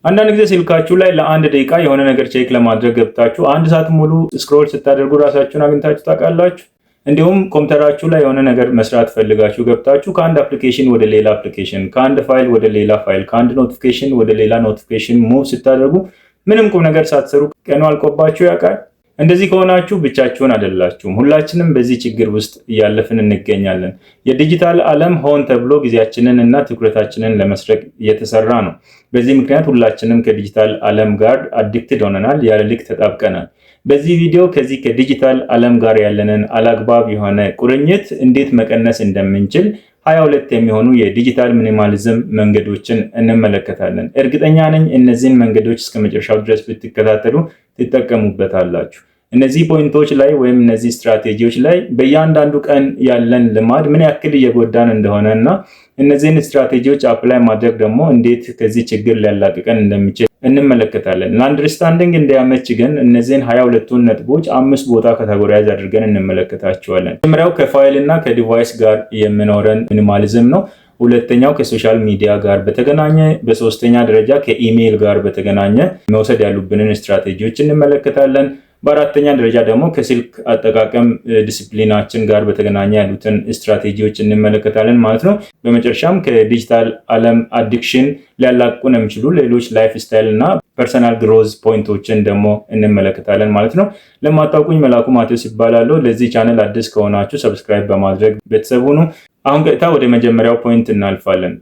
አንዳንድ ጊዜ ስልካችሁ ላይ ለአንድ ደቂቃ የሆነ ነገር ቼክ ለማድረግ ገብታችሁ አንድ ሰዓት ሙሉ ስክሮል ስታደርጉ ራሳችሁን አግኝታችሁ ታውቃላችሁ? እንዲሁም ኮምፒውተራችሁ ላይ የሆነ ነገር መስራት ፈልጋችሁ ገብታችሁ ከአንድ አፕሊኬሽን ወደ ሌላ አፕሊኬሽን፣ ከአንድ ፋይል ወደ ሌላ ፋይል፣ ከአንድ ኖቲፊኬሽን ወደ ሌላ ኖቲፊኬሽን ሙቭ ስታደርጉ ምንም ቁም ነገር ሳትሰሩ ቀኑ አልቆባችሁ ያውቃል? እንደዚህ ከሆናችሁ ብቻችሁን አይደላችሁም። ሁላችንም በዚህ ችግር ውስጥ እያለፍን እንገኛለን። የዲጂታል ዓለም ሆን ተብሎ ጊዜያችንን እና ትኩረታችንን ለመስረቅ እየተሰራ ነው። በዚህ ምክንያት ሁላችንም ከዲጂታል ዓለም ጋር አዲክትድ ሆነናል፣ ያለ ልክ ተጣብቀናል። በዚህ ቪዲዮ ከዚህ ከዲጂታል ዓለም ጋር ያለንን አላግባብ የሆነ ቁርኝት እንዴት መቀነስ እንደምንችል 22 የሚሆኑ የዲጂታል ሚኒማሊዝም መንገዶችን እንመለከታለን። እርግጠኛ ነኝ እነዚህን መንገዶች እስከ መጨረሻው ድረስ ብትከታተሉ ትጠቀሙበታላችሁ። እነዚህ ፖይንቶች ላይ ወይም እነዚህ ስትራቴጂዎች ላይ በእያንዳንዱ ቀን ያለን ልማድ ምን ያክል እየጎዳን እንደሆነ እና እነዚህን ስትራቴጂዎች አፕላይ ማድረግ ደግሞ እንዴት ከዚህ ችግር ሊያላቅቀን እንደሚችል እንመለከታለን። ለአንደርስታንዲንግ እንዲያመች ግን እነዚህን 22ቱን ነጥቦች 5 ቦታ ካቴጎራይዝ አድርገን እንመለከታቸዋለን። መጀመሪያው ከፋይል እና ከዲቫይስ ጋር የሚኖረን ሚኒማሊዝም ነው። ሁለተኛው ከሶሻል ሚዲያ ጋር በተገናኘ፣ በሶስተኛ ደረጃ ከኢሜይል ጋር በተገናኘ መውሰድ ያሉብንን ስትራቴጂዎች እንመለከታለን። በአራተኛ ደረጃ ደግሞ ከስልክ አጠቃቀም ዲሲፕሊናችን ጋር በተገናኘ ያሉትን ስትራቴጂዎች እንመለከታለን ማለት ነው። በመጨረሻም ከዲጂታል ዓለም አዲክሽን ሊያላቁን የሚችሉ ሌሎች ላይፍ ስታይል እና ፐርሰናል ግሮዝ ፖይንቶችን ደግሞ እንመለከታለን ማለት ነው። ለማታውቁኝ መላኩ ማቴዎስ ይባላል። ለዚህ ቻናል አዲስ ከሆናችሁ ሰብስክራይብ በማድረግ ቤተሰብ ሁኑ። አሁን ቀጥታ ወደ መጀመሪያው ፖይንት እናልፋለን።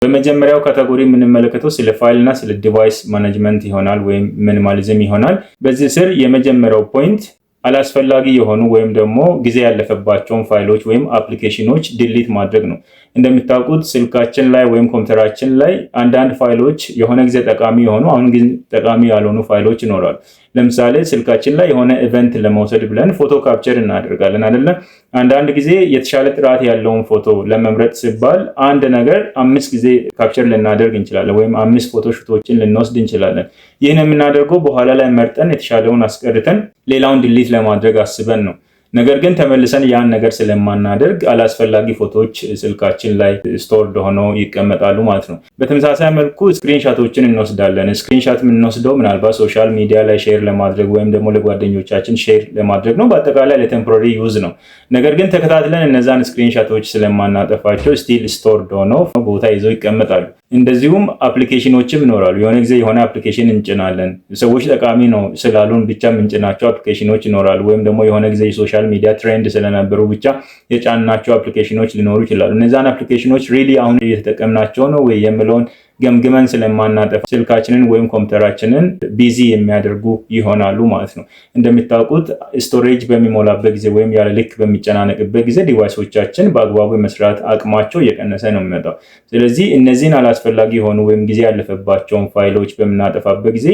በመጀመሪያው ካቴጎሪ የምንመለከተው ስለ ፋይል እና ስለ ዲቫይስ ማኔጅመንት ይሆናል ወይም ሚኒማሊዝም ይሆናል። በዚህ ስር የመጀመሪያው ፖይንት አላስፈላጊ የሆኑ ወይም ደግሞ ጊዜ ያለፈባቸውን ፋይሎች ወይም አፕሊኬሽኖች ዲሊት ማድረግ ነው። እንደምታውቁት ስልካችን ላይ ወይም ኮምፒውተራችን ላይ አንዳንድ ፋይሎች የሆነ ጊዜ ጠቃሚ የሆኑ አሁን ግን ጠቃሚ ያልሆኑ ፋይሎች ይኖራሉ። ለምሳሌ ስልካችን ላይ የሆነ ኢቨንት ለመውሰድ ብለን ፎቶ ካፕቸር እናደርጋለን አይደለ? አንዳንድ ጊዜ የተሻለ ጥራት ያለውን ፎቶ ለመምረጥ ሲባል አንድ ነገር 5 ጊዜ ካፕቸር ልናደርግ እንችላለን ወይም 5 ፎቶ ሹቶችን ልንወስድ እንችላለን። ይህን የምናደርገው በኋላ ላይ መርጠን የተሻለውን አስቀርተን ሌላውን ዲሊት ለማድረግ አስበን ነው። ነገር ግን ተመልሰን ያን ነገር ስለማናደርግ አላስፈላጊ ፎቶዎች ስልካችን ላይ ስቶርድ ሆነው ይቀመጣሉ ማለት ነው። በተመሳሳይ መልኩ ስክሪንሻቶችን እንወስዳለን። ስክሪንሻት የምንወስደው ምናልባት ሶሻል ሚዲያ ላይ ሼር ለማድረግ ወይም ደግሞ ለጓደኞቻችን ሼር ለማድረግ ነው። በአጠቃላይ ለቴምፖራሪ ዩዝ ነው። ነገር ግን ተከታትለን እነዛን ስክሪንሻቶች ስለማናጠፋቸው ስቲል ስቶርድ ሆነው ቦታ ይዘው ይቀመጣሉ። እንደዚሁም አፕሊኬሽኖችም ይኖራሉ። የሆነ ጊዜ የሆነ አፕሊኬሽን እንጭናለን። ሰዎች ጠቃሚ ነው ስላሉን ብቻ የምንጭናቸው አፕሊኬሽኖች ይኖራሉ። ወይም ደግሞ የሆነ ጊዜ የሶሻል ሚዲያ ትሬንድ ስለነበሩ ብቻ የጫናቸው አፕሊኬሽኖች ሊኖሩ ይችላሉ። እነዛን አፕሊኬሽኖች ሪሊ አሁን እየተጠቀምናቸው ነው ወይ የሚለውን ገምግመን ስለማናጠፋ ስልካችንን ወይም ኮምፒውተራችንን ቢዚ የሚያደርጉ ይሆናሉ ማለት ነው። እንደምታውቁት ስቶሬጅ በሚሞላበት ጊዜ ወይም ያለ ልክ በሚጨናነቅበት ጊዜ ዲቫይሶቻችን በአግባቡ የመስራት አቅማቸው እየቀነሰ ነው የሚመጣው። ስለዚህ እነዚህን አላስፈላጊ የሆኑ ወይም ጊዜ ያለፈባቸውን ፋይሎች በምናጠፋበት ጊዜ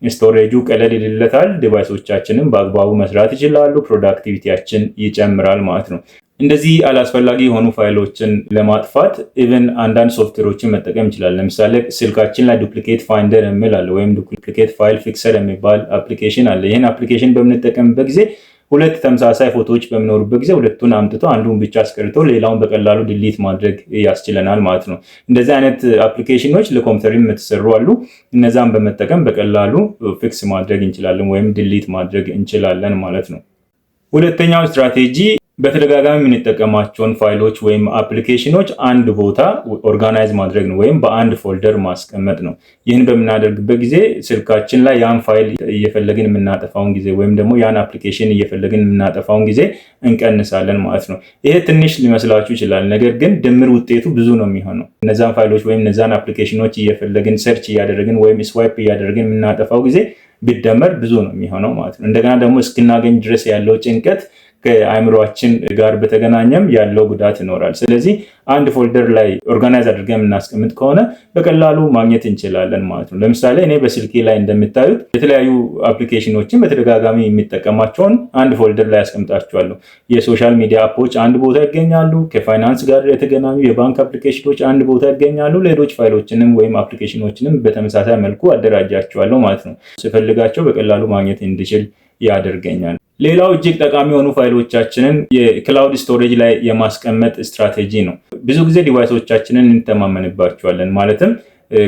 ስቶሬጁ ቀለል ይልለታል፣ ዲቫይሶቻችንን በአግባቡ መስራት ይችላሉ፣ ፕሮዳክቲቪቲያችን ይጨምራል ማለት ነው። እንደዚህ አላስፈላጊ የሆኑ ፋይሎችን ለማጥፋት ኢቨን አንዳንድ ሶፍትዌሮችን መጠቀም ይችላል። ለምሳሌ ስልካችን ላይ ዱፕሊኬት ፋይንደር የሚል አለ ወይም ዱፕሊኬት ፋይል ፊክሰር የሚባል አፕሊኬሽን አለ። ይህን አፕሊኬሽን በምንጠቀምበት ጊዜ ሁለት ተመሳሳይ ፎቶዎች በሚኖሩበት ጊዜ ሁለቱን አምጥተው አንዱን ብቻ አስቀርተው ሌላውን በቀላሉ ዲሊት ማድረግ ያስችለናል ማለት ነው። እንደዚህ አይነት አፕሊኬሽኖች ለኮምፒውተር የተሰሩ አሉ። እነዛን በመጠቀም በቀላሉ ፊክስ ማድረግ እንችላለን ወይም ዲሊት ማድረግ እንችላለን ማለት ነው። ሁለተኛው ስትራቴጂ በተደጋጋሚ የምንጠቀማቸውን ፋይሎች ወይም አፕሊኬሽኖች አንድ ቦታ ኦርጋናይዝ ማድረግ ነው ወይም በአንድ ፎልደር ማስቀመጥ ነው። ይህን በምናደርግበት ጊዜ ስልካችን ላይ ያን ፋይል እየፈለግን የምናጠፋውን ጊዜ ወይም ደግሞ ያን አፕሊኬሽን እየፈለግን የምናጠፋውን ጊዜ እንቀንሳለን ማለት ነው። ይሄ ትንሽ ሊመስላችሁ ይችላል፣ ነገር ግን ድምር ውጤቱ ብዙ ነው የሚሆነው። እነዛን ፋይሎች ወይም እነዛን አፕሊኬሽኖች እየፈለግን ሰርች እያደረግን ወይም ስዋይፕ እያደረግን የምናጠፋው ጊዜ ቢደመር ብዙ ነው የሚሆነው ማለት ነው። እንደገና ደግሞ እስክናገኝ ድረስ ያለው ጭንቀት ከአእምሮአችን ጋር በተገናኘም ያለው ጉዳት ይኖራል። ስለዚህ አንድ ፎልደር ላይ ኦርጋናይዝ አድርገን የምናስቀምጥ ከሆነ በቀላሉ ማግኘት እንችላለን ማለት ነው። ለምሳሌ እኔ በስልኬ ላይ እንደምታዩት የተለያዩ አፕሊኬሽኖችን በተደጋጋሚ የሚጠቀማቸውን አንድ ፎልደር ላይ ያስቀምጣቸዋለሁ። የሶሻል ሚዲያ አፖች አንድ ቦታ ይገኛሉ። ከፋይናንስ ጋር የተገናኙ የባንክ አፕሊኬሽኖች አንድ ቦታ ይገኛሉ። ሌሎች ፋይሎችንም ወይም አፕሊኬሽኖችንም በተመሳሳይ መልኩ አደራጃቸዋለሁ ማለት ነው። ስፈልጋቸው በቀላሉ ማግኘት እንድችል ያደርገኛል። ሌላው እጅግ ጠቃሚ የሆኑ ፋይሎቻችንን የክላውድ ስቶሬጅ ላይ የማስቀመጥ ስትራቴጂ ነው። ብዙ ጊዜ ዲቫይሶቻችንን እንተማመንባቸዋለን። ማለትም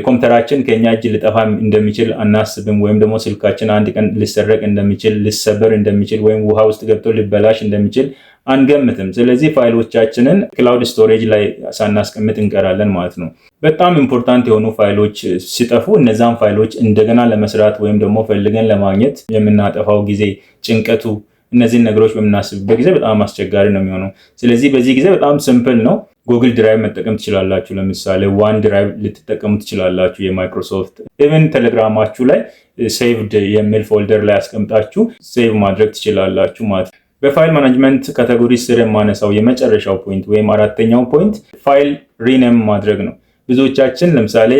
ኮምፒውተራችን ከኛ እጅ ሊጠፋ እንደሚችል አናስብም። ወይም ደግሞ ስልካችን አንድ ቀን ሊሰረቅ እንደሚችል፣ ሊሰበር እንደሚችል ወይም ውሃ ውስጥ ገብቶ ሊበላሽ እንደሚችል አንገምትም። ስለዚህ ፋይሎቻችንን ክላውድ ስቶሬጅ ላይ ሳናስቀምጥ እንቀራለን ማለት ነው። በጣም ኢምፖርታንት የሆኑ ፋይሎች ሲጠፉ እነዛን ፋይሎች እንደገና ለመስራት ወይም ደግሞ ፈልገን ለማግኘት የምናጠፋው ጊዜ፣ ጭንቀቱ፣ እነዚህን ነገሮች በምናስብበት ጊዜ በጣም አስቸጋሪ ነው የሚሆነው። ስለዚህ በዚህ ጊዜ በጣም ሲምፕል ነው። ጉግል ድራይቭ መጠቀም ትችላላችሁ። ለምሳሌ ዋን ድራይቭ ልትጠቀሙ ትችላላችሁ የማይክሮሶፍት። ኢቨን ቴሌግራማችሁ ላይ ሴቭድ የሚል ፎልደር ላይ አስቀምጣችሁ ሴቭ ማድረግ ትችላላችሁ ማለት ነው። በፋይል ማኔጅመንት ካቴጎሪ ስር የማነሳው የመጨረሻው ፖይንት ወይም አራተኛው ፖይንት ፋይል ሪኔም ማድረግ ነው። ብዙዎቻችን ለምሳሌ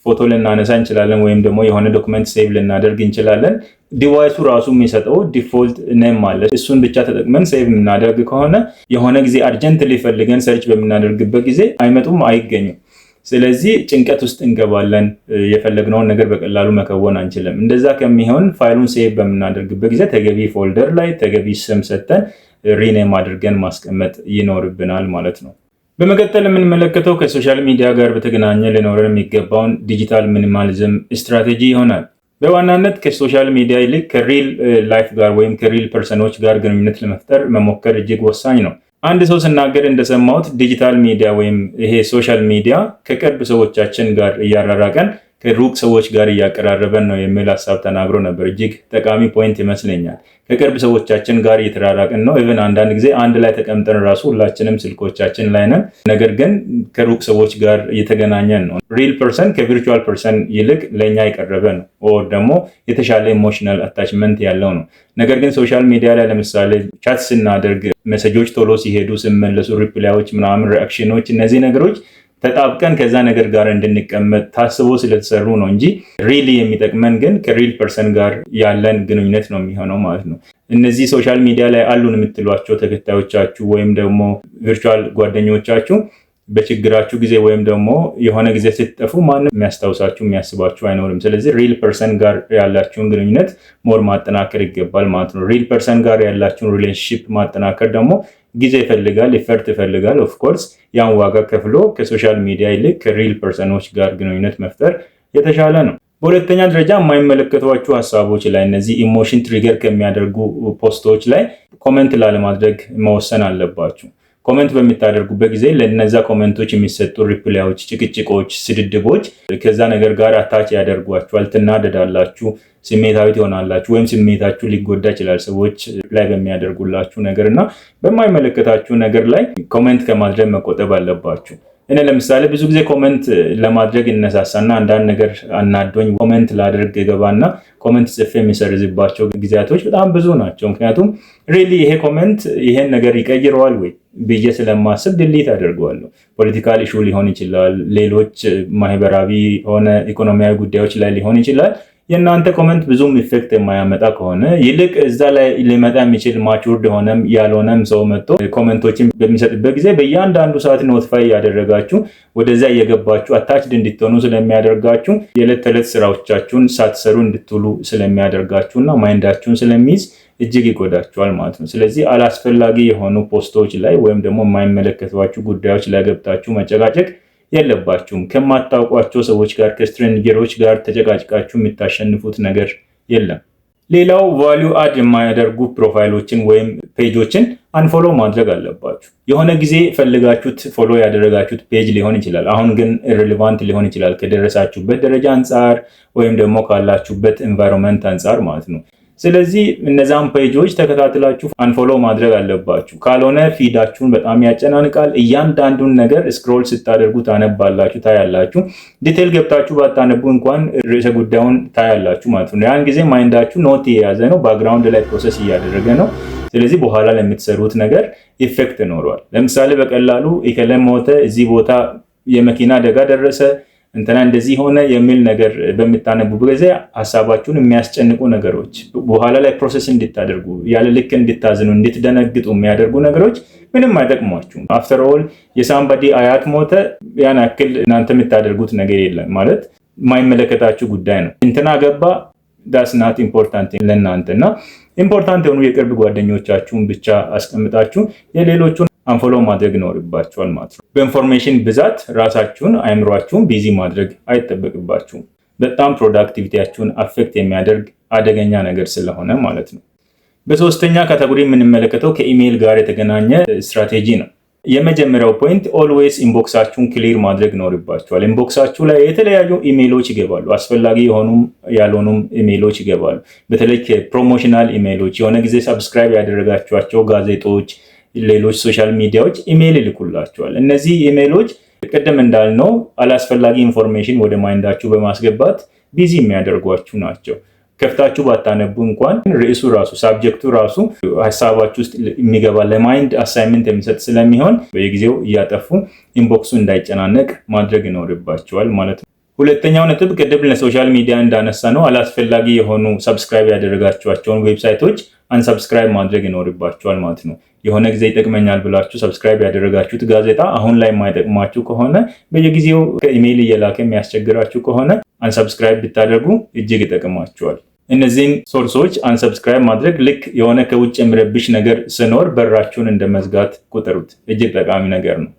ፎቶ ልናነሳ እንችላለን ወይም ደግሞ የሆነ ዶክመንት ሴቭ ልናደርግ እንችላለን። ዲቫይሱ ራሱ የሚሰጠው ዲፎልት ኔም አለ። እሱን ብቻ ተጠቅመን ሴቭ የምናደርግ ከሆነ የሆነ ጊዜ አርጀንት ሊፈልገን ሰርች በምናደርግበት ጊዜ አይመጡም፣ አይገኙም። ስለዚህ ጭንቀት ውስጥ እንገባለን። የፈለግነውን ነገር በቀላሉ መከወን አንችልም። እንደዛ ከሚሆን ፋይሉን ሴቭ በምናደርግበት ጊዜ ተገቢ ፎልደር ላይ ተገቢ ስም ሰጥተን ሪኔም አድርገን ማስቀመጥ ይኖርብናል ማለት ነው። በመቀጠል የምንመለከተው ከሶሻል ሚዲያ ጋር በተገናኘ ሊኖረን የሚገባውን ዲጂታል ሚኒማሊዝም ስትራቴጂ ይሆናል። በዋናነት ከሶሻል ሚዲያ ይልቅ ከሪል ላይፍ ጋር ወይም ከሪል ፐርሰኖች ጋር ግንኙነት ለመፍጠር መሞከር እጅግ ወሳኝ ነው። አንድ ሰው ስናገር እንደሰማሁት ዲጂታል ሚዲያ ወይም ይሄ ሶሻል ሚዲያ ከቅርብ ሰዎቻችን ጋር እያራራቀን ከሩቅ ሰዎች ጋር እያቀራረበን ነው የሚል ሀሳብ ተናግሮ ነበር። እጅግ ጠቃሚ ፖይንት ይመስለኛል። ከቅርብ ሰዎቻችን ጋር እየተራራቅን ነው። ኢቨን አንዳንድ ጊዜ አንድ ላይ ተቀምጠን ራሱ ሁላችንም ስልኮቻችን ላይ ነን። ነገር ግን ከሩቅ ሰዎች ጋር እየተገናኘን ነው። ሪል ፐርሰን ከቪርቹዋል ፐርሰን ይልቅ ለእኛ የቀረበ ነው፣ ኦር ደግሞ የተሻለ ኢሞሽናል አታችመንት ያለው ነው። ነገር ግን ሶሻል ሚዲያ ላይ ለምሳሌ ቻት ስናደርግ ሜሴጆች ቶሎ ሲሄዱ ሲመለሱ፣ ሪፕላዮች ምናምን፣ ሪአክሽኖች፣ እነዚህ ነገሮች ተጣብቀን ከዛ ነገር ጋር እንድንቀመጥ ታስቦ ስለተሰሩ ነው እንጂ ሪሊ የሚጠቅመን ግን ከሪል ፐርሰን ጋር ያለን ግንኙነት ነው የሚሆነው ማለት ነው። እነዚህ ሶሻል ሚዲያ ላይ አሉን የምትሏቸው ተከታዮቻችሁ ወይም ደግሞ ቪርቹዋል ጓደኞቻችሁ በችግራችሁ ጊዜ ወይም ደግሞ የሆነ ጊዜ ስትጠፉ ማንም የሚያስታውሳችሁ የሚያስባችሁ አይኖርም። ስለዚህ ሪል ፐርሰን ጋር ያላችሁን ግንኙነት ሞር ማጠናከር ይገባል ማለት ነው። ሪል ፐርሰን ጋር ያላችሁን ሪሌሽንሺፕ ማጠናከር ደግሞ ጊዜ ይፈልጋል፣ ኤፈርት ይፈልጋል። ኦፍኮርስ ያን ዋጋ ከፍሎ ከሶሻል ሚዲያ ይልቅ ከሪል ፐርሰኖች ጋር ግንኙነት መፍጠር የተሻለ ነው። በሁለተኛ ደረጃ የማይመለከቷችሁ ሀሳቦች ላይ እነዚህ ኢሞሽን ትሪገር ከሚያደርጉ ፖስቶች ላይ ኮመንት ላለማድረግ መወሰን አለባችሁ። ኮመንት በምታደርጉበት ጊዜ ለነዛ ኮመንቶች የሚሰጡ ሪፕላዮች፣ ጭቅጭቆች፣ ስድድቦች ከዛ ነገር ጋር አታች ያደርጓችኋል። ትናደዳላችሁ፣ ስሜታዊ ትሆናላችሁ፣ ወይም ስሜታችሁ ሊጎዳ ይችላል ሰዎች ላይ በሚያደርጉላችሁ ነገር እና በማይመለከታችሁ ነገር ላይ ኮመንት ከማድረግ መቆጠብ አለባችሁ። እኔ ለምሳሌ ብዙ ጊዜ ኮመንት ለማድረግ እነሳሳና አንዳንድ ነገር አናዶኝ ኮመንት ላደርግ ገባና ኮመንት ጽፌ የሚሰርዝባቸው ጊዜያቶች በጣም ብዙ ናቸው። ምክንያቱም ሪሊ ይሄ ኮመንት ይሄን ነገር ይቀይረዋል ወይ ብዬ ስለማስብ ድሊት አደርገዋለሁ። ፖለቲካል ኢሹ ሊሆን ይችላል፣ ሌሎች ማህበራዊ ሆነ ኢኮኖሚያዊ ጉዳዮች ላይ ሊሆን ይችላል። የእናንተ ኮመንት ብዙም ኢፌክት የማያመጣ ከሆነ ይልቅ እዛ ላይ ሊመጣ የሚችል ማቹርድ ሆነም ያልሆነም ሰው መጥቶ ኮመንቶችን በሚሰጥበት ጊዜ በእያንዳንዱ ሰዓት ኖቲፋይ ያደረጋችሁ ወደዛ እየገባችሁ አታችድ እንድትሆኑ ስለሚያደርጋችሁ የዕለት ተዕለት ስራዎቻችሁን ሳትሰሩ እንድትውሉ ስለሚያደርጋችሁና ማይንዳችሁን ስለሚይዝ እጅግ ይጎዳችኋል ማለት ነው። ስለዚህ አላስፈላጊ የሆኑ ፖስቶች ላይ ወይም ደግሞ የማይመለከቷችሁ ጉዳዮች ላይ ገብታችሁ መጨቃጨቅ የለባችሁም። ከማታውቋቸው ሰዎች ጋር ከስትሬንጀሮች ጋር ተጨቃጭቃችሁ የምታሸንፉት ነገር የለም። ሌላው ቫልዩ አድ የማያደርጉ ፕሮፋይሎችን ወይም ፔጆችን አንፎሎ ማድረግ አለባችሁ። የሆነ ጊዜ ፈልጋችሁት ፎሎ ያደረጋችሁት ፔጅ ሊሆን ይችላል። አሁን ግን ኢሬሌቫንት ሊሆን ይችላል ከደረሳችሁበት ደረጃ አንጻር ወይም ደግሞ ካላችሁበት ኤንቫይሮንመንት አንጻር ማለት ነው። ስለዚህ እነዛን ፔጆች ተከታትላችሁ አንፎሎ ማድረግ አለባችሁ። ካልሆነ ፊዳችሁን በጣም ያጨናንቃል። እያንዳንዱን ነገር ስክሮል ስታደርጉ ታነባላችሁ፣ ታያላችሁ። ዲቴል ገብታችሁ ባታነቡ እንኳን ርዕሰ ጉዳዩን ታያላችሁ ማለት ነው። ያን ጊዜ ማይንዳችሁ ኖት የያዘ ነው፣ ባክግራውንድ ላይ ፕሮሰስ እያደረገ ነው። ስለዚህ በኋላ ለምትሰሩት ነገር ኢፌክት ይኖረዋል። ለምሳሌ በቀላሉ ኢከለ ሞተ፣ እዚህ ቦታ የመኪና አደጋ ደረሰ፣ እንትና እንደዚህ ሆነ የሚል ነገር በምታነቡበት ጊዜ ሐሳባችሁን የሚያስጨንቁ ነገሮች በኋላ ላይ ፕሮሰስ እንድታደርጉ ያለ ልክ እንድታዝኑ እንድትደነግጡ የሚያደርጉ ነገሮች ምንም አይጠቅሟችሁም። አፍተር ኦል የሳምባዲ አያት ሞተ ያን ያክል እናንተ የምታደርጉት ነገር የለም ማለት የማይመለከታችሁ ጉዳይ ነው። እንትና ገባ ዳስ ናት ኢምፖርታንት ለእናንተና ኢምፖርታንት የሆኑ የቅርብ ጓደኞቻችሁን ብቻ አስቀምጣችሁ የሌሎቹን አንፎሎ ማድረግ ይኖርባችኋል ማለት ነው። በኢንፎርሜሽን ብዛት ራሳችሁን አእምሯችሁን ቢዚ ማድረግ አይጠበቅባችሁም። በጣም ፕሮዳክቲቪቲያችሁን አፌክት የሚያደርግ አደገኛ ነገር ስለሆነ ማለት ነው። በሶስተኛ ካቴጎሪ የምንመለከተው ከኢሜይል ጋር የተገናኘ ስትራቴጂ ነው። የመጀመሪያው ፖይንት ኦልዌይስ ኢንቦክሳችሁን ክሊር ማድረግ ይኖርባችኋል። ኢንቦክሳችሁ ላይ የተለያዩ ኢሜይሎች ይገባሉ። አስፈላጊ የሆኑም ያልሆኑም ኢሜይሎች ይገባሉ። በተለይ ፕሮሞሽናል ኢሜይሎች፣ የሆነ ጊዜ ሰብስክራይብ ያደረጋችኋቸው ጋዜጦች፣ ሌሎች ሶሻል ሚዲያዎች ኢሜይል ይልኩላችኋል። እነዚህ ኢሜይሎች ቅድም እንዳልነው አላስፈላጊ ኢንፎርሜሽን ወደ ማይንዳችሁ በማስገባት ቢዚ የሚያደርጓችሁ ናቸው። ከፍታችሁ ባታነቡ እንኳን ርዕሱ ራሱ ሳብጀክቱ ራሱ ሀሳባችሁ ውስጥ የሚገባ ለማይንድ አሳይመንት የሚሰጥ ስለሚሆን በየጊዜው እያጠፉ ኢንቦክሱ እንዳይጨናነቅ ማድረግ ይኖርባቸዋል ማለት ነው። ሁለተኛው ነጥብ ቅድም ለሶሻል ሚዲያ እንዳነሳ ነው አላስፈላጊ የሆኑ ሰብስክራይብ ያደረጋችኋቸውን ዌብሳይቶች አንሰብስክራይብ ማድረግ ይኖርባቸዋል ማለት ነው። የሆነ ጊዜ ይጠቅመኛል ብላችሁ ሰብስክራይብ ያደረጋችሁት ጋዜጣ አሁን ላይ የማይጠቅማችሁ ከሆነ በየጊዜው ከኢሜይል እየላከ የሚያስቸግራችሁ ከሆነ አንሰብስክራይብ ብታደርጉ እጅግ ይጠቅማችኋል። እነዚህን ሶርሶች አንሰብስክራይብ ማድረግ ልክ የሆነ ከውጭ የሚረብሽ ነገር ስኖር በራችሁን እንደመዝጋት ቁጠሩት። እጅግ ጠቃሚ ነገር ነው።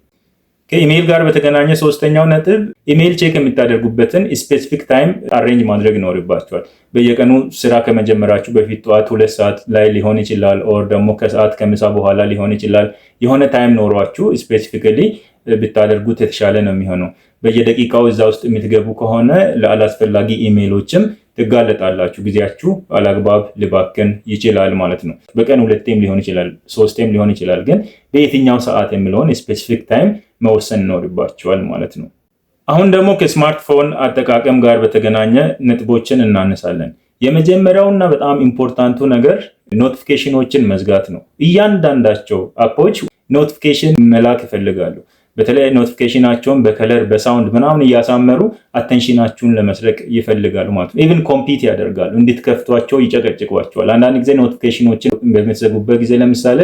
ከኢሜይል ጋር በተገናኘ ሶስተኛው ነጥብ ኢሜይል ቼክ የምታደርጉበትን ስፔሲፊክ ታይም አሬንጅ ማድረግ ይኖርባችኋል። በየቀኑ ስራ ከመጀመራችሁ በፊት ጠዋት 2 ሰዓት ላይ ሊሆን ይችላል፣ ኦር ደግሞ ከሰዓት ከምሳ በኋላ ሊሆን ይችላል። የሆነ ታይም ኖሯችሁ ስፔሲፊካሊ ብታደርጉት የተሻለ ነው የሚሆነው። በየደቂቃው እዛ ውስጥ የምትገቡ ከሆነ ለአላስፈላጊ ኢሜይሎችም ትጋለጣላችሁ። ጊዜያችሁ አላግባብ ሊባክን ይችላል ማለት ነው። በቀን 2ቴም ሊሆን ይችላል፣ 3ቴም ሊሆን ይችላል። ግን በየትኛው ሰዓት የሚለውን ስፔሲፊክ ታይም መወሰን ይኖርባቸዋል ማለት ነው። አሁን ደግሞ ከስማርትፎን አጠቃቀም ጋር በተገናኘ ነጥቦችን እናነሳለን። የመጀመሪያውና በጣም ኢምፖርታንቱ ነገር ኖቲፊኬሽኖችን መዝጋት ነው። እያንዳንዳቸው አፖች ኖቲፊኬሽን መላክ ይፈልጋሉ። በተለይ ኖቲፊኬሽናቸውን በከለር በሳውንድ ምናምን እያሳመሩ አቴንሽናችሁን ለመስረቅ ይፈልጋሉ ማለት ነው። ኢቭን ኮምፒት ያደርጋሉ፣ እንድትከፍቷቸው ይጨቀጭቋቸዋል። አንዳንድ ጊዜ ኖቲፊኬሽኖችን በምትዘጉበት ጊዜ ለምሳሌ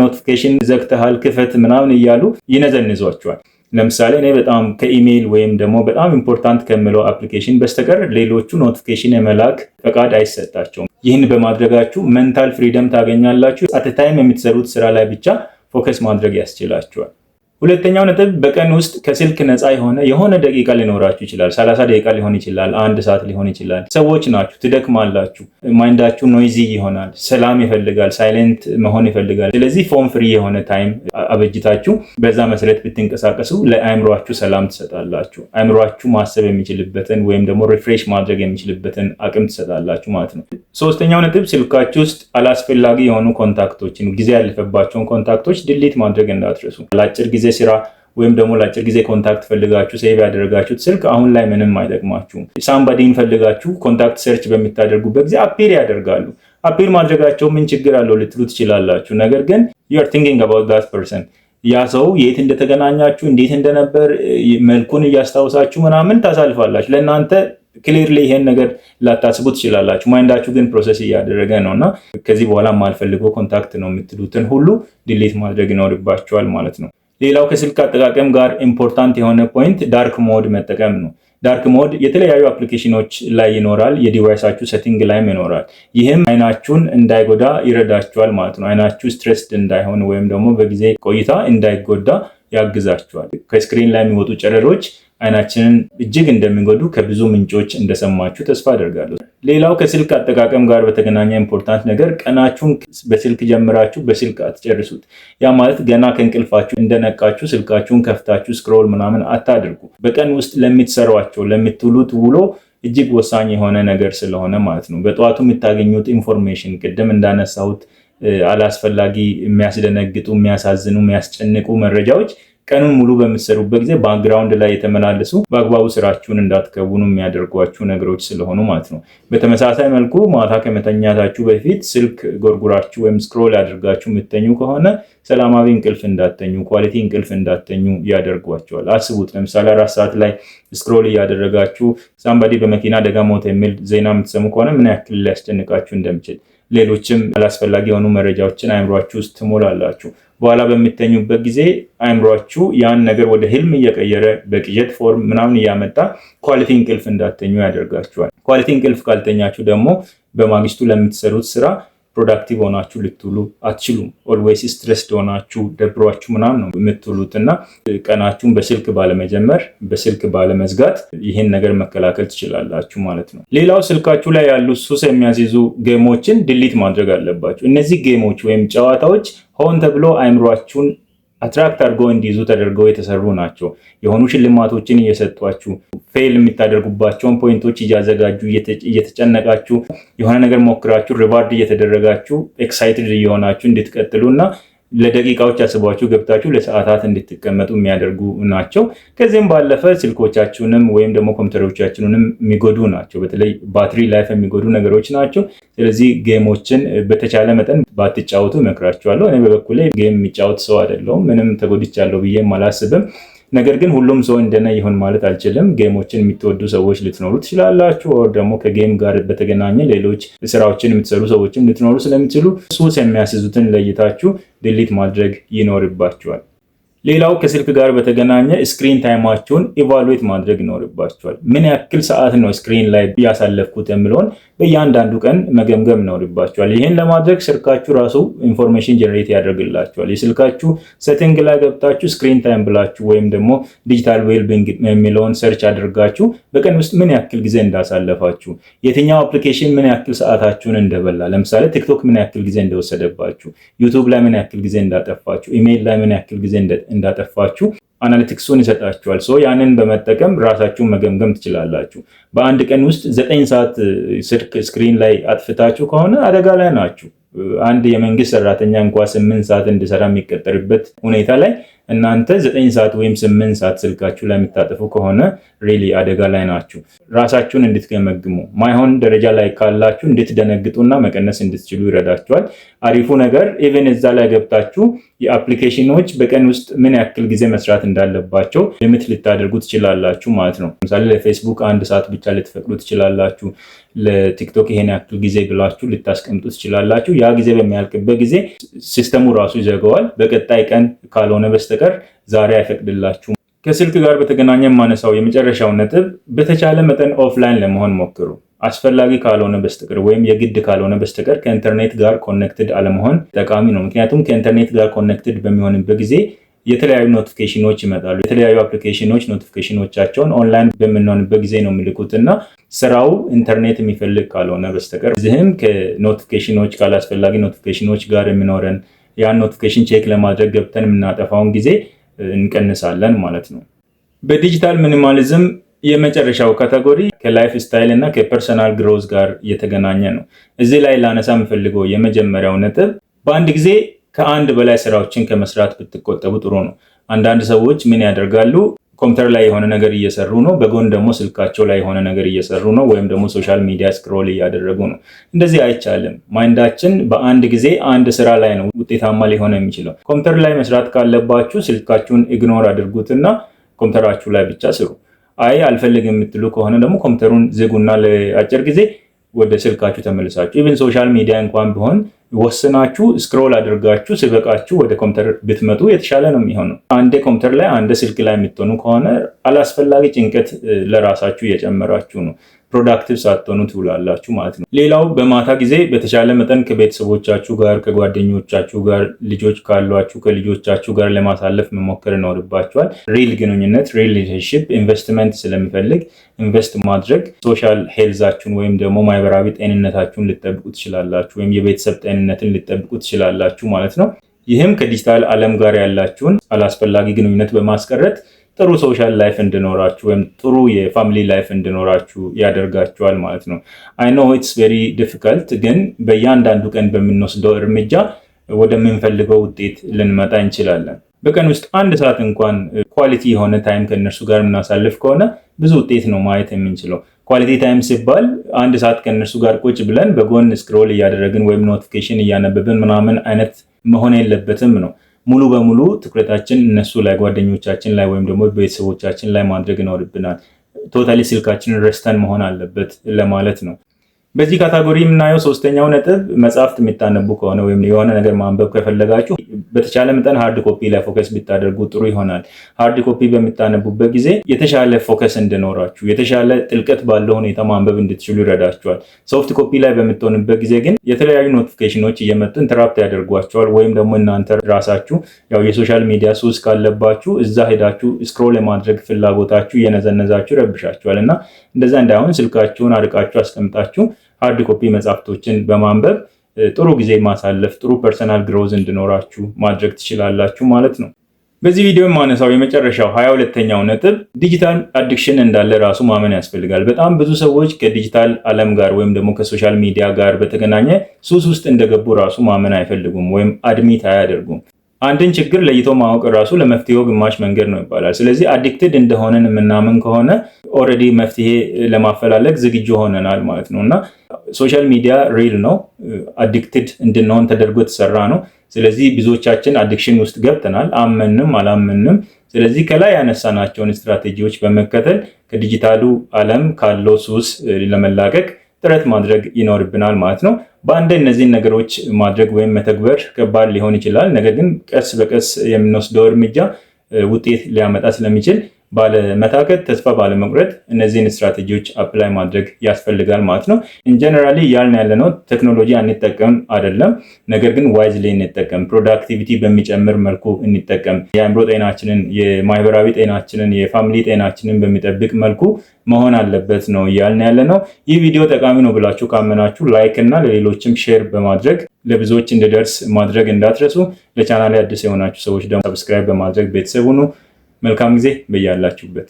ኖቲፊኬሽን ዘግተሃል ክፈት ምናምን እያሉ ይነዘንዟቸዋል። ለምሳሌ እኔ በጣም ከኢሜይል ወይም ደግሞ በጣም ኢምፖርታንት ከምለው አፕሊኬሽን በስተቀር ሌሎቹ ኖቲፊኬሽን የመላክ ፈቃድ አይሰጣቸውም። ይህን በማድረጋችሁ ሜንታል ፍሪደም ታገኛላችሁ። አት ታይም የምትሰሩት ስራ ላይ ብቻ ፎከስ ማድረግ ያስችላችኋል። ሁለተኛው ነጥብ በቀን ውስጥ ከስልክ ነፃ የሆነ ደቂቃ ሊኖራችሁ ይችላል። 30 ደቂቃ ሊሆን ይችላል፣ 1 ሰዓት ሊሆን ይችላል። ሰዎች ናችሁ፣ ትደክማላችሁ፣ ማይንዳችሁ ኖይዚ ይሆናል፣ ሰላም ይፈልጋል፣ ሳይለንት መሆን ይፈልጋል። ስለዚህ ፎን ፍሪ የሆነ ታይም አበጅታችሁ በዛ መሰረት ብትንቀሳቀሱ ለአእምሯችሁ ሰላም ትሰጣላችሁ። አእምሯችሁ ማሰብ የሚችልበትን ወይም ደግሞ ሪፍሬሽ ማድረግ የሚችልበትን አቅም ትሰጣላችሁ ማለት ነው። ሶስተኛው ነጥብ ስልካችሁ ውስጥ አላስፈላጊ የሆኑ ኮንታክቶችን፣ ጊዜ ያለፈባቸውን ኮንታክቶች ድሊት ማድረግ እንዳትረሱ። ለአጭር ጊዜ ስራ ወይም ደግሞ ለአጭር ጊዜ ኮንታክት ፈልጋችሁ ሴቭ ያደረጋችሁት ስልክ አሁን ላይ ምንም አይጠቅማችሁም። ሳምባዲን ፈልጋችሁ ኮንታክት ሰርች በሚታደርጉበት ጊዜ አፒር ያደርጋሉ። አፒር ማድረጋቸው ምን ችግር አለው ልትሉ ትችላላችሁ። ነገር ግን you are thinking about that person፣ ያ ሰው የት እንደተገናኛችሁ እንዴት እንደነበር መልኩን እያስታውሳችሁ ምናምን ታሳልፋላችሁ። ለእናንተ ክሊርሊ ይሄን ነገር ላታስቡ ትችላላችሁ። ማይንዳችሁ ግን ፕሮሰስ እያደረገ ነውና ከዚህ በኋላ የማልፈልገው ኮንታክት ነው የምትሉትን ሁሉ ዲሊት ማድረግ ይኖርባችኋል ማለት ነው። ሌላው ከስልክ አጠቃቀም ጋር ኢምፖርታንት የሆነ ፖይንት ዳርክ ሞድ መጠቀም ነው። ዳርክ ሞድ የተለያዩ አፕሊኬሽኖች ላይ ይኖራል፣ የዲቫይሳችሁ ሴቲንግ ላይም ይኖራል። ይህም አይናችሁን እንዳይጎዳ ይረዳችኋል ማለት ነው። አይናችሁ ስትሬስድ እንዳይሆን ወይም ደግሞ በጊዜ ቆይታ እንዳይጎዳ ያግዛችኋል። ከስክሪን ላይ የሚወጡ ጨረሮች አይናችንን እጅግ እንደሚጎዱ ከብዙ ምንጮች እንደሰማችሁ ተስፋ አደርጋለሁ። ሌላው ከስልክ አጠቃቀም ጋር በተገናኘ ኢምፖርታንት ነገር ቀናችሁን በስልክ ጀምራችሁ በስልክ አትጨርሱት። ያ ማለት ገና ከእንቅልፋችሁ እንደነቃችሁ ስልካችሁን ከፍታችሁ ስክሮል ምናምን አታድርጉ። በቀን ውስጥ ለምትሰሯቸው ለምትውሉት ውሎ እጅግ ወሳኝ የሆነ ነገር ስለሆነ ማለት ነው። በጠዋቱ የምታገኙት ኢንፎርሜሽን ቅድም እንዳነሳሁት አላስፈላጊ የሚያስደነግጡ፣ የሚያሳዝኑ፣ የሚያስጨንቁ መረጃዎች ቀኑን ሙሉ በምትሰሩበት ጊዜ ባክግራውንድ ላይ የተመላለሱ በአግባቡ ስራችሁን እንዳትከውኑ የሚያደርጓችሁ ነገሮች ስለሆኑ ማለት ነው። በተመሳሳይ መልኩ ማታ ከመተኛታችሁ በፊት ስልክ ጎርጉራችሁ ወይም ስክሮል አድርጋችሁ የምትተኙ ከሆነ ሰላማዊ እንቅልፍ እንዳተኙ፣ ኳሊቲ እንቅልፍ እንዳተኙ ያደርጓቸዋል። አስቡት፣ ለምሳሌ 4 ሰዓት ላይ ስክሮል እያደረጋችሁ ሳምባዲ በመኪና አደጋ ሞተ የሚል ዜና የምትሰሙ ከሆነ ምን ያክል ሊያስጨንቃችሁ እንደሚችል፣ ሌሎችም አላስፈላጊ የሆኑ መረጃዎችን አእምሯችሁ ውስጥ ትሞላላችሁ። በኋላ በሚተኙበት ጊዜ አእምሯችሁ ያን ነገር ወደ ህልም እየቀየረ በቅዠት ፎርም ምናምን እያመጣ ኳሊቲ እንቅልፍ እንዳተኙ ያደርጋችኋል። ኳሊቲ እንቅልፍ ካልተኛችሁ ደግሞ በማግስቱ ለምትሰሩት ስራ ፕሮዳክቲቭ ሆናችሁ ልትውሉ አትችሉም። ኦልዌይስ ስትሬስድ ሆናችሁ ደብሯችሁ ምናምን ነው የምትውሉት እና ቀናችሁን በስልክ ባለመጀመር በስልክ ባለመዝጋት ይህን ነገር መከላከል ትችላላችሁ ማለት ነው። ሌላው ስልካችሁ ላይ ያሉ ሱስ የሚያስይዙ ጌሞችን ዲሊት ማድረግ አለባችሁ። እነዚህ ጌሞች ወይም ጨዋታዎች ሆን ተብሎ አይምሯችሁን አትራክት አድርገው እንዲይዙ ተደርገው የተሰሩ ናቸው። የሆኑ ሽልማቶችን እየሰጧችሁ ፌል የምታደርጉባቸውን ፖይንቶች እያዘጋጁ እየተጨነቃችሁ የሆነ ነገር ሞክራችሁ ሪዋርድ እየተደረጋችሁ ኤክሳይትድ እየሆናችሁ እንድትቀጥሉና ለደቂቃዎች አስባችሁ ገብታችሁ ለሰዓታት እንድትቀመጡ የሚያደርጉ ናቸው። ከዚህም ባለፈ ስልኮቻችሁንም ወይም ደግሞ ኮምፒውተሮቻችሁንም የሚጎዱ ናቸው። በተለይ ባትሪ ላይፍ የሚጎዱ ነገሮች ናቸው። ስለዚህ ጌሞችን በተቻለ መጠን ባትጫወቱ እመክራችኋለሁ። እኔ በበኩሌ ጌም የሚጫወት ሰው አይደለሁም። ምንም ተጎድቻለሁ ብዬም አላስብም። ነገር ግን ሁሉም ሰው እንደነ ይሆን ማለት አልችልም። ጌሞችን የምትወዱ ሰዎች ልትኖሩ ትችላላችሁ። ወር ደግሞ ከጌም ጋር በተገናኘ ሌሎች ስራዎችን የምትሰሩ ሰዎችም ልትኖሩ ስለሚችሉ ሱስ የሚያስይዙትን ለይታችሁ ዲሊት ማድረግ ይኖርባችኋል። ሌላው ከስልክ ጋር በተገናኘ ስክሪን ታይማችሁን ኢቫሉዌት ማድረግ ይኖርባችኋል። ምን ያክል ሰዓት ነው ስክሪን ላይ ያሳለፍኩት የሚለውን በእያንዳንዱ ቀን መገምገም ይኖርባችኋል። ይህን ለማድረግ ስልካችሁ ራሱ ኢንፎርሜሽን ጀነሬት ያደርግላችኋል። የስልካችሁ ሴቲንግ ላይ ገብታችሁ ስክሪን ታይም ብላችሁ ወይም ደግሞ ዲጂታል ዌልቢንግ የሚለውን ሰርች አድርጋችሁ በቀን ውስጥ ምን ያክል ጊዜ እንዳሳለፋችሁ፣ የትኛው አፕሊኬሽን ምን ያክል ሰዓታችሁን እንደበላ፣ ለምሳሌ ቲክቶክ ምን ያክል ጊዜ እንደወሰደባችሁ፣ ዩቲዩብ ላይ ምን ያክል ጊዜ እንዳጠፋችሁ፣ ኢሜይል ላይ ምን ያክል ጊዜ እንዳጠፋችሁ አናሊቲክሱን ይሰጣችኋል። ያንን በመጠቀም ራሳችሁን መገምገም ትችላላችሁ። በአንድ ቀን ውስጥ 9 ሰዓት ስልክ ስክሪን ላይ አጥፍታችሁ ከሆነ አደጋ ላይ ናችሁ። አንድ የመንግስት ሰራተኛ እንኳን 8 ሰዓት እንዲሰራ የሚቀጠርበት ሁኔታ ላይ እናንተ 9 ሰዓት ወይም 8 ሰዓት ስልካችሁ ላይ የምታጠፉ ከሆነ ሪሊ አደጋ ላይ ናችሁ። ራሳችሁን እንድትገመግሙ ማይሆን ደረጃ ላይ ካላችሁ እንድትደነግጡና መቀነስ እንድትችሉ ይረዳችኋል። አሪፉ ነገር ኢቨን እዛ ላይ ገብታችሁ የአፕሊኬሽኖች በቀን ውስጥ ምን ያክል ጊዜ መስራት እንዳለባቸው ሊሚት ልታደርጉ ትችላላችሁ ማለት ነው። ለምሳሌ ለፌስቡክ 1 ሰዓት ብቻ ልትፈቅዱ ትችላላችሁ። ለቲክቶክ ይሄን ያክል ጊዜ ብላችሁ ልታስቀምጡ ትችላላችሁ። ያ ጊዜ በሚያልቅበት ጊዜ ሲስተሙ ራሱ ይዘጋዋል። በቀጣይ ቀን ካልሆነ በስተቀር ዛሬ አይፈቅድላችሁም። ከስልክ ጋር በተገናኘ የማነሳው የመጨረሻው ነጥብ በተቻለ መጠን ኦፍላይን ለመሆን ሞክሩ። አስፈላጊ ካልሆነ በስተቀር ወይም የግድ ካልሆነ በስተቀር ከኢንተርኔት ጋር ኮኔክትድ አለመሆን ጠቃሚ ነው። ምክንያቱም ከኢንተርኔት ጋር ኮኔክትድ በሚሆንበት ጊዜ የተለያዩ ኖቲፊኬሽኖች ይመጣሉ። የተለያዩ አፕሊኬሽኖች ኖቲፊኬሽኖቻቸውን ኦንላይን በምንሆንበት ጊዜ ነው የሚልኩት እና ስራው ኢንተርኔት የሚፈልግ ካልሆነ በስተቀር እዚህም ከኖቲፊኬሽኖች ካላስፈላጊ ኖቲፊኬሽኖች ጋር የሚኖረን ያን ኖቲፊኬሽን ቼክ ለማድረግ ገብተን የምናጠፋውን ጊዜ እንቀንሳለን ማለት ነው። በዲጂታል ሚኒማሊዝም የመጨረሻው ካቴጎሪ ከላይፍ ስታይል እና ከፐርሰናል ግሮዝ ጋር የተገናኘ ነው። እዚህ ላይ ላነሳ የምፈልገው የመጀመሪያው ነጥብ በአንድ ጊዜ ከአንድ በላይ ስራዎችን ከመስራት ብትቆጠቡ ጥሩ ነው። አንዳንድ ሰዎች ምን ያደርጋሉ? ኮምፒውተር ላይ የሆነ ነገር እየሰሩ ነው፣ በጎን ደግሞ ስልካቸው ላይ የሆነ ነገር እየሰሩ ነው፣ ወይም ደግሞ ሶሻል ሚዲያ ስክሮል እያደረጉ ነው። እንደዚህ አይቻልም። ማይንዳችን በአንድ ጊዜ አንድ ስራ ላይ ነው ውጤታማ ሊሆን የሚችለው። ኮምፒውተር ላይ መስራት ካለባችሁ ስልካችሁን ኢግኖር አድርጉትና ኮምፒውተራችሁ ላይ ብቻ ስሩ። አይ አልፈልግም የምትሉ ከሆነ ደግሞ ኮምፒውተሩን ዝጉና ለአጭር ጊዜ ወደ ስልካችሁ ተመልሳችሁ ኢቭን ሶሻል ሚዲያ እንኳን ቢሆን ወስናችሁ ስክሮል አድርጋችሁ ሲበቃችሁ ወደ ኮምፒውተር ብትመጡ የተሻለ ነው የሚሆነው። አንዴ ኮምፒውተር ላይ አንዴ ስልክ ላይ የምትሆኑ ከሆነ አላስፈላጊ ጭንቀት ለራሳችሁ እየጨመራችሁ ነው። ፕሮዳክቲቭ ሳትሆኑ ትውላላችሁ ማለት ነው። ሌላው በማታ ጊዜ በተሻለ መጠን ከቤተሰቦቻችሁ ጋር፣ ከጓደኞቻችሁ ጋር፣ ልጆች ካሏችሁ ከልጆቻችሁ ጋር ለማሳለፍ መሞከር ይኖርባችኋል። ሪል ግንኙነት ሪል ሪሌሽንሺፕ ኢንቨስትመንት ስለሚፈልግ ኢንቨስት ማድረግ ሶሻል ሄልዛችሁን ወይም ደግሞ ማህበራዊ ጤንነታችሁን ልጠብቁ ትችላላችሁ፣ ወይም የቤተሰብ ጤንነትን ልጠብቁ ትችላላችሁ ማለት ነው። ይህም ከዲጂታል ዓለም ጋር ያላችሁን አላስፈላጊ ግንኙነት በማስቀረት ጥሩ ሶሻል ላይፍ እንድኖራችሁ ወይም ጥሩ የፋሚሊ ላይፍ እንድኖራችሁ ያደርጋችኋል ማለት ነው። አይ ኖ ኢትስ ቬሪ ዲፊካልት፣ ግን በእያንዳንዱ ቀን በምንወስደው እርምጃ ወደምንፈልገው ውጤት ልንመጣ እንችላለን። በቀን ውስጥ 1 ሰዓት እንኳን ኳሊቲ የሆነ ታይም ከእነርሱ ጋር የምናሳልፍ ከሆነ ብዙ ውጤት ነው ማየት የምንችለው። ኳሊቲ ታይም ሲባል 1 ሰዓት ከእነርሱ ጋር ቁጭ ብለን በጎን ስክሮል እያደረግን ወይም ኖቲፊኬሽን እያነበብን ምናምን አይነት መሆን የለበትም ነው። ሙሉ በሙሉ ትኩረታችን እነሱ ላይ ጓደኞቻችን ላይ ወይም ደግሞ ቤተሰቦቻችን ላይ ማድረግ ይኖርብናል። ቶታሊ ስልካችንን ረስተን መሆን አለበት ለማለት ነው። በዚህ ካቴጎሪ የምናየው 3ኛው ነጥብ መጽሐፍት የሚታነቡ ከሆነ ወይም የሆነ ነገር ማንበብ ከፈለጋችሁ በተቻለ መጠን ሃርድ ኮፒ ላይ ፎከስ ብታደርጉ ጥሩ ይሆናል። ሃርድ ኮፒ በምታነቡበት ጊዜ የተሻለ ፎከስ እንዲኖራችሁ፣ የተሻለ ጥልቀት ባለው ሁኔታ ማንበብ እንድትችሉ ይረዳችኋል። ሶፍት ኮፒ ላይ በምትሆንበት ጊዜ ግን የተለያዩ ኖቲፊኬሽኖች እየመጡ ኢንተራፕት ያደርጓቸዋል። ወይም ደግሞ እናንተ ራሳችሁ ያው የሶሻል ሚዲያ ሱስ ካለባችሁ እዛ ሄዳችሁ ስክሮል የማድረግ ፍላጎታችሁ እየነዘነዛችሁ ይረብሻችኋል እና እንደዛ እንዳይሆን ስልካችሁን አርቃችሁ አስቀምጣችሁ ሃርድ ኮፒ መጽሐፍቶችን በማንበብ ጥሩ ጊዜ ማሳለፍ፣ ጥሩ ፐርሰናል ግሮዝ እንዲኖራችሁ ማድረግ ትችላላችሁ ማለት ነው። በዚህ ቪዲዮ የማነሳው የመጨረሻው 22ኛው ነጥብ ዲጂታል አዲክሽን እንዳለ ራሱ ማመን ያስፈልጋል። በጣም ብዙ ሰዎች ከዲጂታል ዓለም ጋር ወይም ደግሞ ከሶሻል ሚዲያ ጋር በተገናኘ ሱስ ውስጥ እንደገቡ ራሱ ማመን አይፈልጉም ወይም አድሚት አያደርጉም። አንድን ችግር ለይቶ ማወቅ ራሱ ለመፍትሄው ግማሽ መንገድ ነው ይባላል። ስለዚህ አዲክትድ እንደሆነን የምናምን ከሆነ ኦልሬዲ መፍትሄ ለማፈላለግ ዝግጁ ሆነናል ማለት ነው እና ሶሻል ሚዲያ ሪል ነው፣ አዲክትድ እንድንሆን ተደርጎ የተሰራ ነው። ስለዚህ ብዙዎቻችን አዲክሽን ውስጥ ገብተናል፣ አመንም አላመንም። ስለዚህ ከላይ ያነሳናቸውን ስትራቴጂዎች በመከተል ከዲጂታሉ ዓለም ካለው ሱስ ለመላቀቅ ጥረት ማድረግ ይኖርብናል ማለት ነው። በአንድ እነዚህን ነገሮች ማድረግ ወይም መተግበር ከባድ ሊሆን ይችላል። ነገር ግን ቀስ በቀስ የምንወስደው እርምጃ ውጤት ሊያመጣ ስለሚችል ባለመታከት፣ ተስፋ ባለመቁረጥ እነዚህን ስትራቴጂዎች አፕላይ ማድረግ ያስፈልጋል ማለት ነው። ኢንጀነራሊ እያልን ያለነው ቴክኖሎጂ አንጠቀም አይደለም፣ ነገር ግን ዋይዝሊ እንጠቀም፣ ፕሮዳክቲቪቲ በሚጨምር መልኩ እንጠቀም፣ የአእምሮ ጤናችንን፣ የማህበራዊ ጤናችንን፣ የፋሚሊ ጤናችንን በሚጠብቅ መልኩ መሆን አለበት ነው እያልን ያለነው። ይህ ቪዲዮ ጠቃሚ ነው ብላችሁ ካመናችሁ ላይክ እና ለሌሎችም ሼር በማድረግ ለብዙዎች እንዲደርስ ማድረግ እንዳትረሱ። ለቻናሌ አዲስ የሆናችሁ ሰዎች ደግሞ ሰብስክራይብ በማድረግ ቤተሰብ ሁኑ። መልካም ጊዜ በያላችሁበት።